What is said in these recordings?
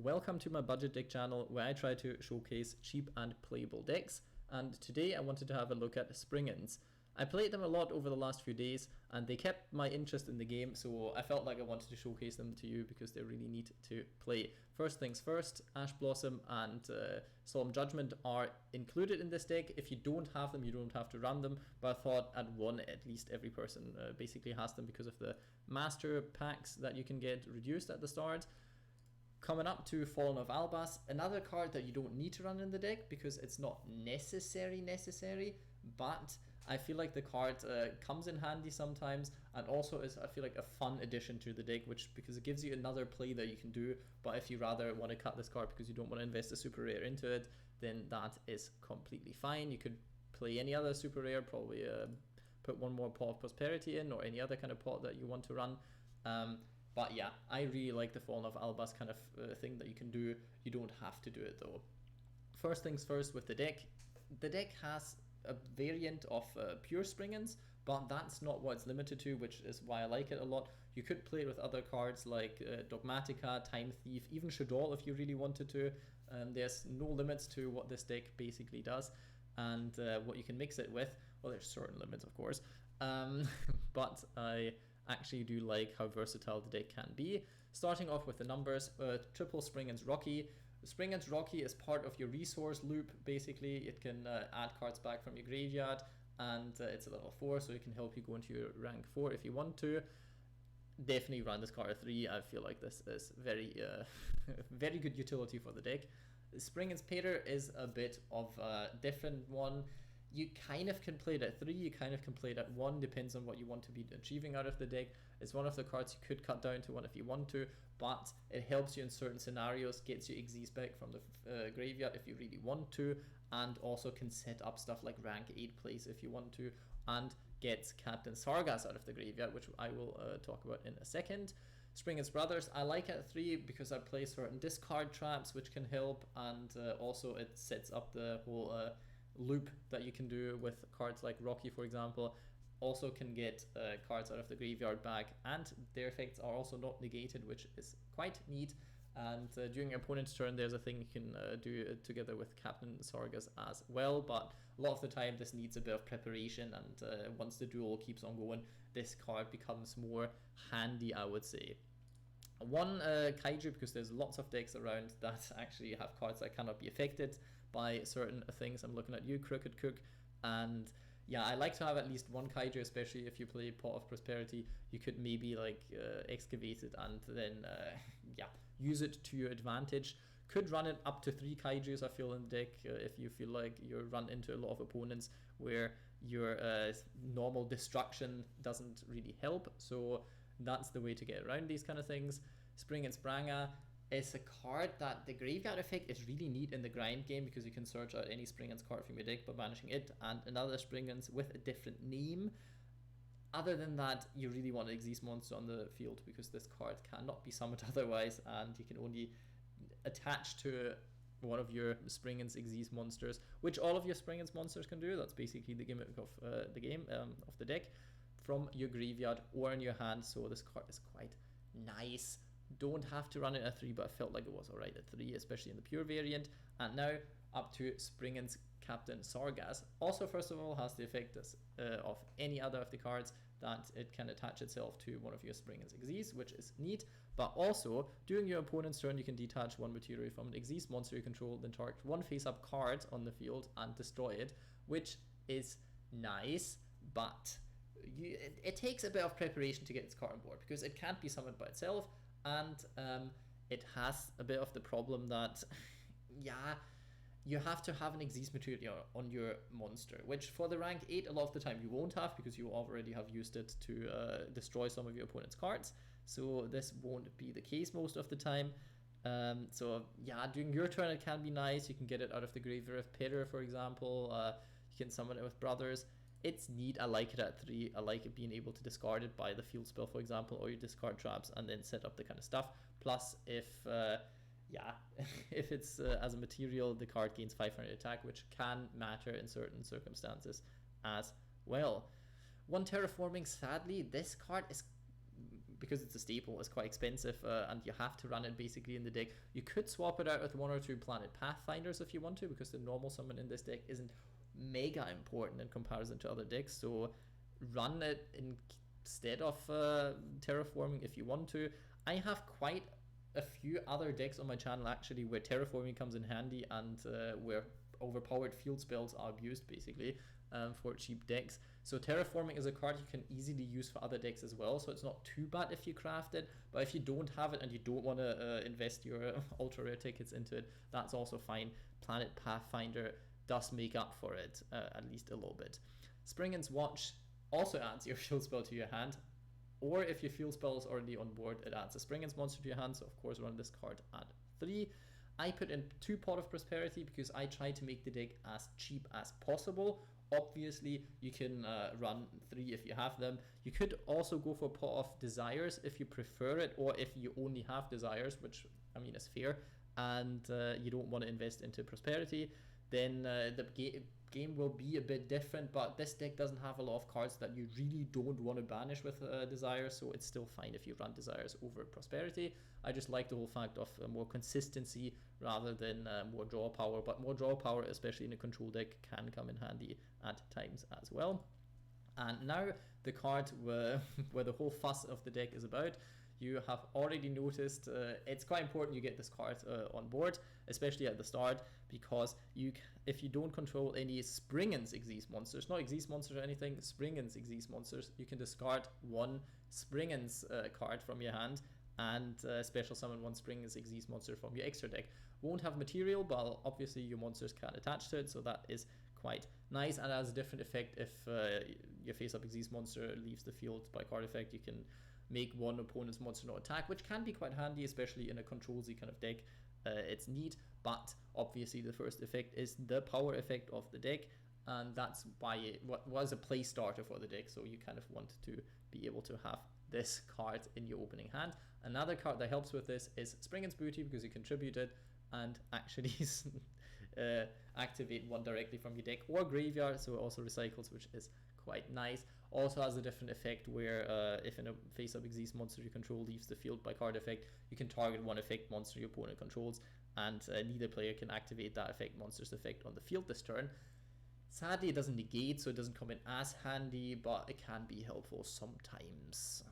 Welcome to my budget deck channel where I try to showcase cheap and playable decks, and today I wanted to have a look at Springans. I played them a lot over the last few days and they kept my interest in the game, so I felt like I wanted to showcase them to you because they're really neat to play. First things first, Ash Blossom and Solemn Judgment are included in this deck. If you don't have them, you don't have to run them, but I thought at one at least every person basically has them because of the master packs that you can get reduced at the start. Coming up to Fallen of Albas, another card that you don't need to run in the deck because it's not necessary, but I feel like the card comes in handy sometimes, and also is, I feel like, a fun addition to the deck, because it gives you another play that you can do. But if you rather want to cut this card because you don't want to invest a super rare into it, then that is completely fine. You could play any other super rare, probably put one more Pot of Prosperity in, or any other kind of pot that you want to run. But yeah, I really like the Fallen of Albas kind of thing that you can do. You don't have to do it though. First things first with the deck. The deck has a variant of pure Springans, but that's not what it's limited to, which is why I like it a lot. You could play it with other cards like Dogmatica, Time Thief, even Shaddoll if you really wanted to. There's no limits to what this deck basically does, and what you can mix it with. Well, there's certain limits, of course, but I actually do like how versatile the deck can be. Starting off with the numbers, triple Springans Rocky. Springans Rocky is part of your resource loop, basically. It can add cards back from your graveyard, and it's a level 4, so it can help you go into your rank 4 if you want to. Definitely run this card at 3. I feel like this is very very good utility for the deck. Springans Pater is a bit of a different one. You kind of can play it at 3, you kind of can play it at 1, depends on what you want to be achieving out of the deck. It's one of the cards you could cut down to 1 if you want to, but it helps you in certain scenarios, gets you Xyz back from the graveyard if you really want to, and also can set up stuff like rank 8 plays if you want to, and gets Captain Sargas out of the graveyard, which I will talk about in a second. Springans Brothers, I like it at 3 because I play certain discard traps which can help, and also it sets up the whole loop that you can do with cards like Rocky, for example. Also can get cards out of the graveyard back, and their effects are also not negated, which is quite neat. And during your opponent's turn, there's a thing you can do together with Captain Sargas as well, but a lot of the time this needs a bit of preparation, and once the duel keeps on going, this card becomes more handy, I would say. One Kaiju, because there's lots of decks around that actually have cards that cannot be affected by certain things. I'm looking at you, Crooked Cook, and yeah, I like to have at least one Kaiju, especially if you play Pot of Prosperity. You could maybe like excavate it and then yeah, use it to your advantage. Could run it up to 3 Kaijus, I feel, in the deck if you feel like you're run into a lot of opponents where your normal destruction doesn't really help. So that's the way to get around these kind of things. Springans Spranga is a card that the graveyard effect is really neat in the grind game, because you can search out any Springans card from your deck by banishing it and another Springans with a different name. Other than that, you really want an Xyz monster on the field, because this card cannot be summoned otherwise, and you can only attach to one of your Springans Xyz monsters, which all of your Springans monsters can do. That's basically the gimmick of the game, of the deck, from your graveyard or in your hand. So this card is quite nice. Don't have to run it at 3, but I felt like it was alright at 3, especially in the pure variant. And now up to Springans Captain Sargas. Also, first of all, has the effect of any other of the cards, that it can attach itself to one of your Springans Xyz, which is neat. But also, during your opponent's turn, you can detach 1 material from an Xyz monster you control, then target 1 face-up card on the field and destroy it, which is nice, but it takes a bit of preparation to get this card on board, because it can't be summoned by itself, and it has a bit of the problem that yeah, you have to have an Xyz material on your monster, which for the rank 8 a lot of the time you won't have, because you already have used it to destroy some of your opponent's cards. So this won't be the case most of the time. So yeah, during your turn it can be nice. You can get it out of the graveyard of Pater, for example. You can summon it with Brothers. It's neat. I like it at 3. I like it being able to discard it by the field spell, for example, or your discard traps, and then set up the kind of stuff. Plus, if yeah, if it's as a material, the card gains 500 attack, which can matter in certain circumstances as well. One Terraforming, sadly, this card is because it's a staple, it's quite expensive, and you have to run it basically in the deck. You could swap it out with 1 or 2 Planet Pathfinders if you want to, because the normal summon in this deck isn't mega important in comparison to other decks, so run it instead of Terraforming if you want to. I have quite a few other decks on my channel actually where Terraforming comes in handy, and where overpowered field spells are abused basically for cheap decks. So Terraforming is a card you can easily use for other decks as well, so it's not too bad if you craft it. But if you don't have it and you don't want to invest your ultra rare tickets into it, that's also fine. Planet Pathfinder does make up for it, at least a little bit. Springans Watch also adds your field spell to your hand, or if your field spell is already on board, it adds a Springans monster to your hand, so of course run this card at 3. I put in 2 Pot of Prosperity because I try to make the deck as cheap as possible. Obviously, you can run 3 if you have them. You could also go for Pot of Desires if you prefer it, or if you only have Desires, which, I mean, is fair, and you don't want to invest into Prosperity, then the game will be a bit different, but this deck doesn't have a lot of cards that you really don't want to banish with Desires, so it's still fine if you run Desires over Prosperity. I just like the whole fact of more consistency rather than more draw power, but more draw power, especially in a control deck, can come in handy at times as well. And now the card where the whole fuss of the deck is about. You have already noticed it's quite important you get this card on board, especially at the start, because if you don't control any Springans Xyz monsters, not Xyz monsters or anything, Springans Xyz monsters, you can discard 1 Springans card from your hand and special summon 1 Springans Xyz monster from your extra deck. Won't have material, but obviously your monsters can attach to it, so that is quite nice, and has a different effect if your face-up Xyz monster leaves the field by card effect. You can make 1 opponent's monster not attack, which can be quite handy, especially in a control-y kind of deck. It's neat, but obviously the first effect is the power effect of the deck, and that's why it was a play starter for the deck, so you kind of want to be able to have this card in your opening hand. Another card that helps with this is Springans Booty, because you contribute it and actually activate 1 directly from your deck or graveyard, so it also recycles, which is quite nice. Also has a different effect where if in a face-up Xyz monster you control leaves the field by card effect, you can target 1 effect monster your opponent controls, and neither player can activate that effect monster's effect on the field this turn. Sadly, it doesn't negate, so it doesn't come in as handy, but it can be helpful sometimes.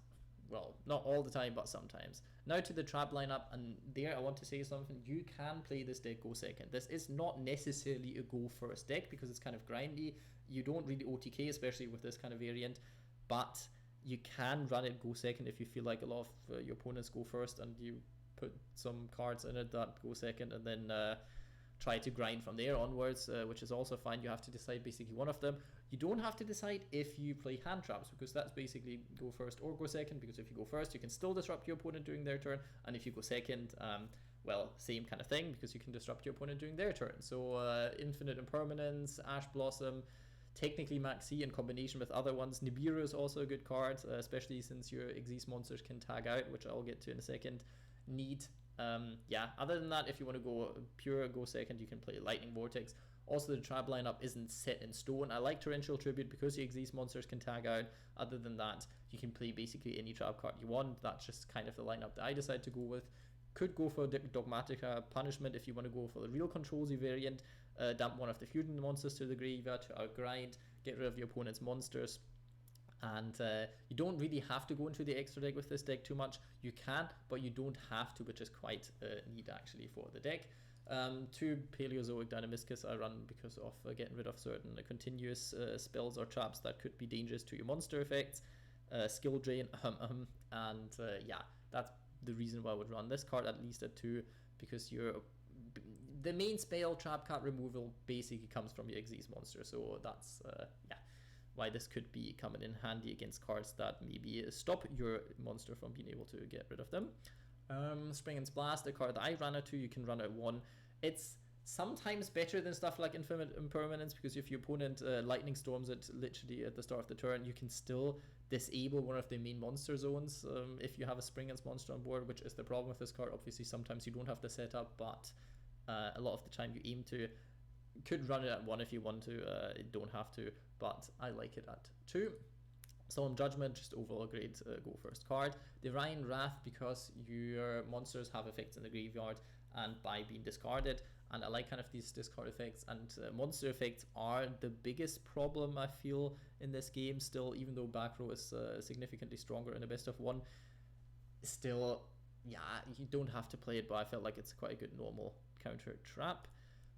Well, not all the time, but sometimes. Now to the trap lineup, and there I want to say something. You can play this deck go second. This is not necessarily a go first deck because it's kind of grindy. You don't really OTK, especially with this kind of variant, but you can run it go second if you feel like a lot of your opponents go first, and you put some cards in it that go second, and then try to grind from there onwards, which is also fine. You have to decide basically one of them. You don't have to decide if you play hand traps, because that's basically go first or go second, because if you go first you can still disrupt your opponent during their turn, and if you go second, well, same kind of thing, because you can disrupt your opponent during their turn. So Infinite Impermanence, Ash Blossom, technically Maxi in combination with other ones. Nibiru is also a good card, especially since your Xyz monsters can tag out, which I'll get to in a second. Neat. Yeah, other than that, if you want to go pure go second, you can play Lightning Vortex. Also, the trap lineup isn't set in stone. I like Torrential Tribute because your Xyz monsters can tag out. Other than that, you can play basically any trap card you want. That's just kind of the lineup that I decide to go with. Could go for Dogmatica Punishment if you want to go for the real controlsy variant. Dump 1 of the fusion monsters to the graveyard to outgrind, get rid of your opponent's monsters. And you don't really have to go into the extra deck with this deck too much. You can, but you don't have to, which is quite neat actually for the deck. 2 Paleozoic Dynamiscus I run because of getting rid of certain continuous spells or traps that could be dangerous to your monster effects. Skill Drain, and yeah, that's the reason why I would run this card at least at 2, because the main spell trap card removal basically comes from your Xyz monster, so that's yeah, why this could be coming in handy against cards that maybe stop your monster from being able to get rid of them. Springans Blast, a card that I ran at 2, you can run at 1. It's sometimes better than stuff like Infinite Impermanence, because if your opponent Lightning Storms it literally at the start of the turn, you can still disable one of the main monster zones if you have a Springans monster on board, which is the problem with this card. Obviously, sometimes you don't have the setup, but a lot of the time you aim to. Could run it at 1 if you want to, don't have to, but I like it at 2. Solemn Judgment, just overall great go first card. Divine Wrath, because your monsters have effects in the graveyard and by being discarded, and I like kind of these discard effects, and monster effects are the biggest problem I feel in this game still, even though back row is significantly stronger in a best of one. Still, yeah, you don't have to play it, but I felt like it's quite a good normal counter trap.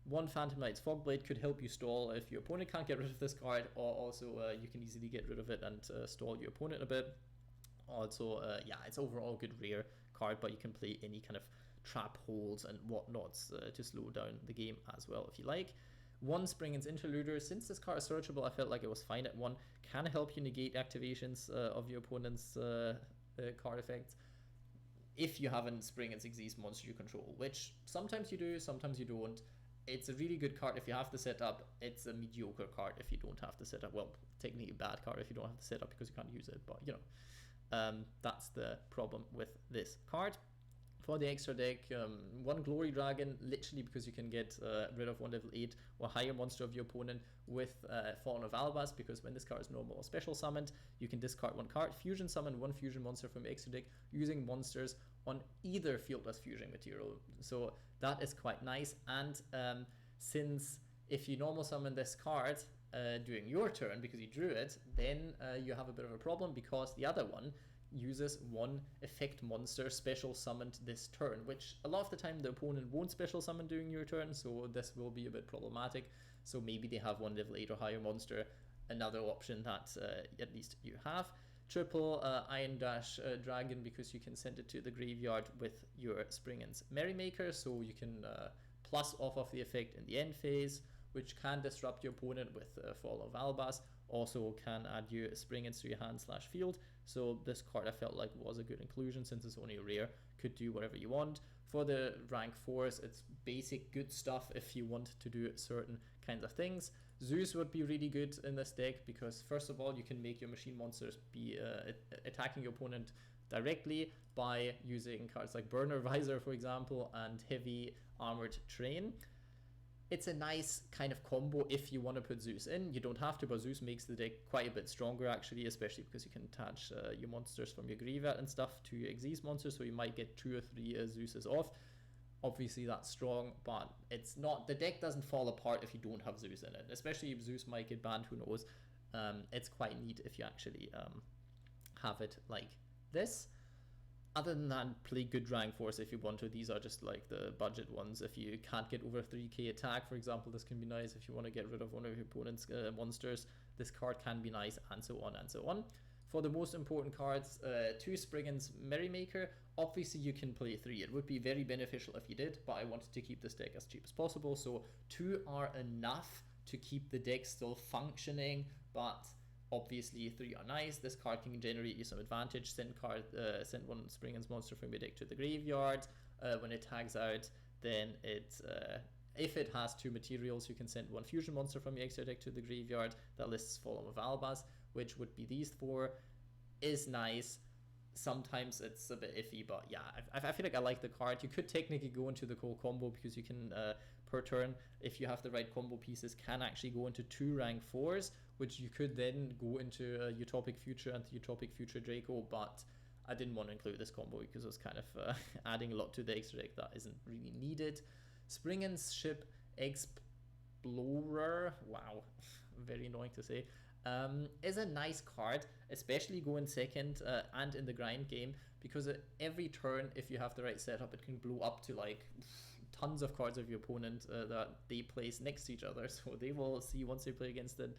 One Phantom Knight's Fogblade could help you stall if your opponent can't get rid of this card, or also you can easily get rid of it and stall your opponent a bit. Also, yeah, it's overall a good rare card, but you can play any kind of trap holes and whatnots to slow down the game as well if you like. One Springans Interluder, since this card is searchable, I felt like it was fine at one. Can help you negate activations of your opponent's card effects if you haven't Springans Xyz monster you control, which sometimes you do, sometimes you don't. It's a really good card if you have the setup. It's a mediocre card if you don't have the setup. Well, technically a bad card if you don't have the setup because you can't use it, but you know, that's the problem with this card. For the extra deck, one Glory Dragon, literally because you can get rid of one level 8 or higher monster of your opponent with Fallen of Albas, because when this card is normal or special summoned, you can discard one card, fusion summon one fusion monster from your extra deck using monsters on either fieldless fusion material. So that is quite nice, and since if you normal summon this card during your turn because you drew it, then you have a bit of a problem because the other one uses one effect monster special summoned this turn, which a lot of the time the opponent won't special summon during your turn, so this will be a bit problematic. So maybe they have one level 8 or higher monster, another option that at least you have. Triple Iron Dash Dragon, because you can send it to the graveyard with your Springans Merrymaker, so you can plus off of the effect in the end phase, which can disrupt your opponent with Fall of Albas. Also can add you Springans to your hand / field. So this card I felt like was a good inclusion since it's only rare, could do whatever you want. For the rank 4s, it's basic good stuff if you want to do certain kinds of things. Zeus would be really good in this deck because first of all you can make your machine monsters be attacking your opponent directly by using cards like Burner Visor, for example, and Heavy Armored Train. It's a nice kind of combo if you want to put Zeus in. You don't have to, but Zeus makes the deck quite a bit stronger actually, especially because you can attach your monsters from your graveyard and stuff to your Xyz monsters, so you might get 2 or 3 Zeuses off. Obviously that's strong, but it's not, the deck doesn't fall apart if you don't have Zeus in it, especially if Zeus might get banned, who knows. It's quite neat if you actually have it like this. Other than that, play good rank 4s if you want to. These are just like the budget ones. If you can't get over 3k attack, for example, this can be nice. If you want to get rid of one of your opponent's monsters, this card can be nice, and so on and so on. For the most important cards, 2 Springans Merrymaker. Obviously you can play 3. It would be very beneficial if you did, but I wanted to keep this deck as cheap as possible, so 2 are enough to keep the deck still functioning, but obviously 3 are nice. This card can generate you some advantage. Send one Springans monster from your deck to the graveyard. When it tags out, then it if it has 2 materials, you can send one fusion monster from your extra deck to the graveyard. That lists Fallen of Albas, which would be these 4. Is nice. Sometimes it's a bit iffy, but yeah, I feel like I like the card. You could technically go into the whole combo because you can per turn, if you have the right combo pieces, can actually go into 2 rank 4s, which you could then go into Utopic Future and Utopic Future Draco, but I didn't want to include this combo because it was kind of adding a lot to the extra deck that isn't really needed. Springans Ship Explorer, wow, very annoying to say, is a nice card, especially going second and in the grind game, because every turn, if you have the right setup, it can blow up to like tons of cards of your opponent that they place next to each other, so they will see once they play against the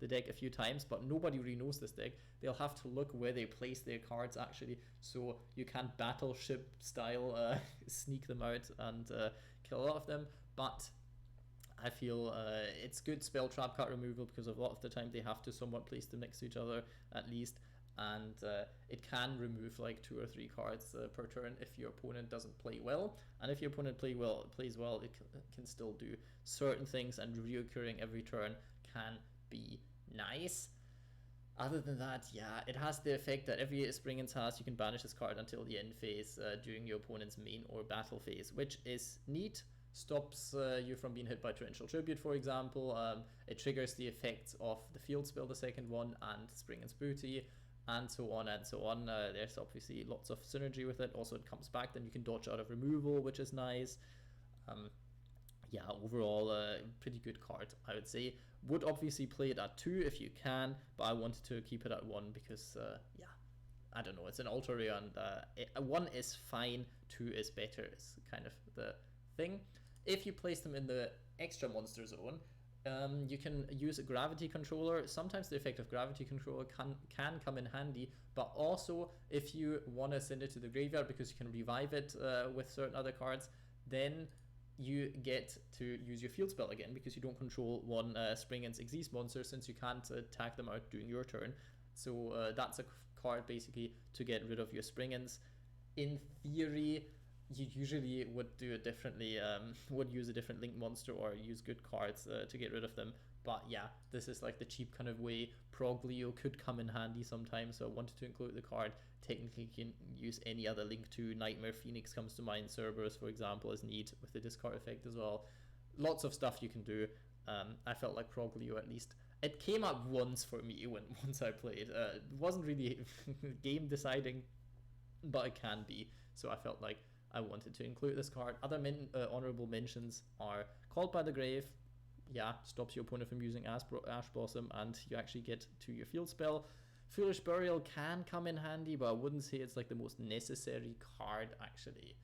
deck a few times, but nobody really knows this deck. They'll have to look where they place their cards actually, so you can't battleship style sneak them out and kill a lot of them. But I feel it's good spell trap card removal because a lot of the time they have to somewhat place them next to each other at least, and it can remove like 2 or 3 cards per turn if your opponent doesn't play well, and if your opponent plays well, it can still do certain things, and reoccurring every turn can be nice. Other than that, yeah, it has the effect that every Springans has, you can banish this card until the end phase during your opponent's main or battle phase, which is neat. stops you from being hit by Torrential Tribute, for example. It triggers the effects of the field spell, the second one, and Springans Booty, and so on and so on. There's obviously lots of synergy with it. Also, it comes back, then you can dodge out of removal, which is nice. Yeah, overall, pretty good card, I would say. Would obviously play it at 2 if you can, but I wanted to keep it at 1 because, yeah, I don't know, it's an ultra rare, and 1 is fine, 2 is better, is kind of the thing. If you place them in the extra monster zone, you can use a gravity controller. Sometimes the effect of gravity controller can come in handy, but also if you want to send it to the graveyard because you can revive it with certain other cards, then you get to use your field spell again because you don't control one Springans Exist monster, since you can't attack them out during your turn. So that's a card basically to get rid of your Springans. In theory, you usually would do it differently, would use a different link monster or use good cards to get rid of them. But yeah, this is like the cheap kind of way. Proglio could come in handy sometimes, so I wanted to include the card. Technically, you can use any other link to. Nightmare Phoenix comes to mind, Cerberus, for example, is neat with the discard effect as well. Lots of stuff you can do. I felt like Proglio, at least, it came up once for me once I played. It wasn't really game deciding, but it can be. So I felt like I wanted to include this card. Other honorable mentions are Called by the Grave. Yeah, stops your opponent from using Ash Blossom, and you actually get to your field spell. Foolish Burial can come in handy, but I wouldn't say it's like the most necessary card, actually.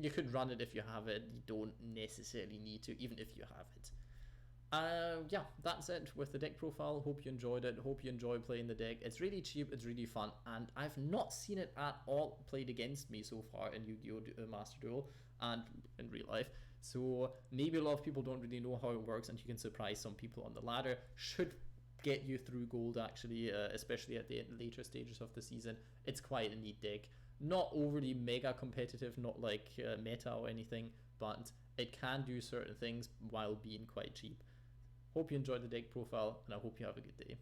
You could run it if you have it. You don't necessarily need to, even if you have it. Yeah, that's it with the deck profile. Hope you enjoyed it. Hope you enjoy playing the deck. It's really cheap, it's really fun, and I've not seen it at all played against me so far in Yu-Gi-Oh! Master Duel and in real life. So maybe a lot of people don't really know how it works, and you can surprise some people on the ladder. Should get you through gold, actually, especially at the later stages of the season. It's quite a neat deck. Not overly mega competitive, not like meta or anything, but it can do certain things while being quite cheap. Hope you enjoyed the deck profile, and I hope you have a good day.